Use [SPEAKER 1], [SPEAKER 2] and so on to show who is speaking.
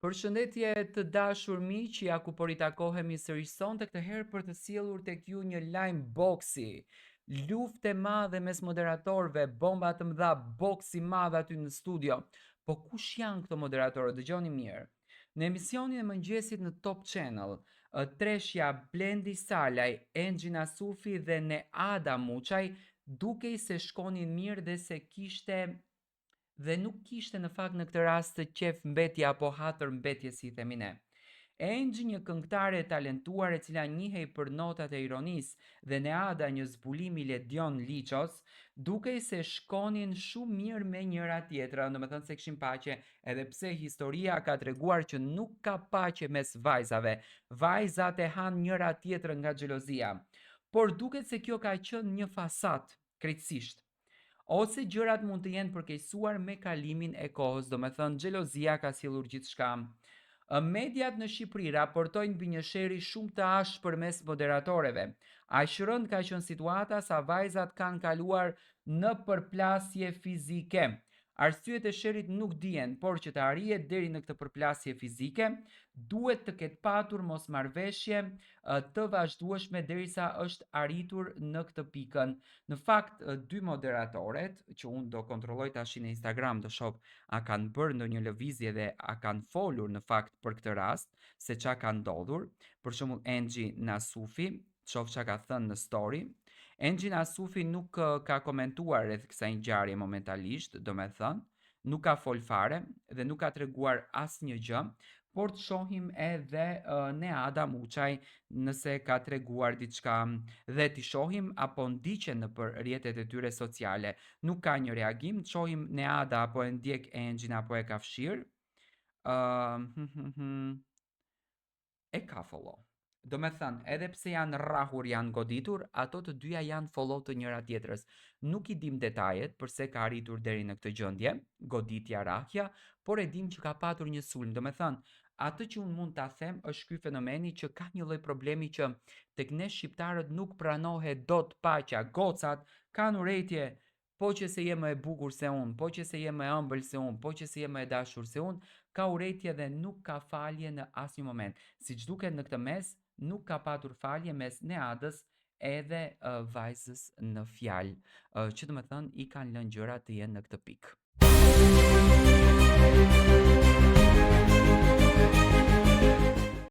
[SPEAKER 1] Përshëndetje të dashur miq, ja ku po ritakohemi sërish sonte, këtë herë për të sjellur tek ju një lajm boksi. Luftë e madhe mes moderatorëve, bomba të mëdha, boksi i madh aty në studio. Po kush janë këto moderatorë? Dëgjoni mirë. Në emisionin e mëngjesit në Top Channel, Treshja, Blendi Salaj, Engji Nasufi dhe Neada Muçaj dukej se shkonin mirë dhe nuk kishte në fakt në këtë rast të qef mbetja apo hatër mbetje si themi ne. Engji, një këngëtare e talentuar e cila njihej për notat e ironisë, dhe Neada, një zbulim i Ledion Liços, dukej se shkonin shumë mirë me njëra tjetrën, domethënë se kishin paqe, edhe pse historia ka treguar që nuk ka paqe mes vajzave. Vajzat e han njëra tjetrën nga xhelozia. Por duket se kjo ka qenë një fasad, krejtësisht. Ose gjërat mund të jenë përkeqësuar me kalimin e kohës, domethënë xhelozia ka sjellur gjithçka. Mediat në Shqipëri raportojnë mbi një sheri shumë të ashpër mes moderatorëve. Aq rënd ka qenë situata sa vajzat kanë kaluar në përplasje fizike. Arsyet e sherit nuk dihen, por që të arrihet deri në këtë përplasje fizike, duhet të ketë patur mosmarrveshje të vazhdueshme derisa është arritur në këtë pikën. Në fakt, dy moderatorët, që unë do kontrolloj tash në Instagram të shoh a kanë bërë ndonjë lëvizje dhe a kanë folur në fakt për këtë rast, se çka ka ndodhur. Për shembull, Engji Nasufi, shoh çka ka thënë në story. Engji Nasufi nuk ka komentuar rreth kësaj ngjarje momentalisht, domethënë, nuk ka fol fare dhe nuk ka treguar asnjë gjë, por të shohim edhe Neada Muçaj nëse ka treguar diçka dhe t'i shohim apo ndiqen nëpër rrjetet e tyre sociale. Nuk ka një reagim, të shohim Neada apo e ndjek Engjin apo e ka fshir. E ka follow. Do me thënë, edhe pse janë rrahur, janë goditur, ato të dyja janë follow të njëra tjetrës. Nuk i dim detajet përse ka arritur deri në këtë gjendje, goditja, rrahja, por e dim që ka patur një sulm. Do me thënë, atë që unë mund ta them është ky fenomeni që ka një lloj problemi që tek ne shqiptarët nuk pranohet dot paqja. Gocat kanë urrëtie, po që se je më e bukur se unë, po që se je më e ëmbël se unë, po që se je më e dashur se unë, ka urrëtie dhe nuk ka falje në asnjë moment. Siç duket në këtë mes, nuk ka patur falje mes Neadës edhe vajzës në fjalë, që do të thënë i kanë lënë gjërat të jenë në këtë pikë.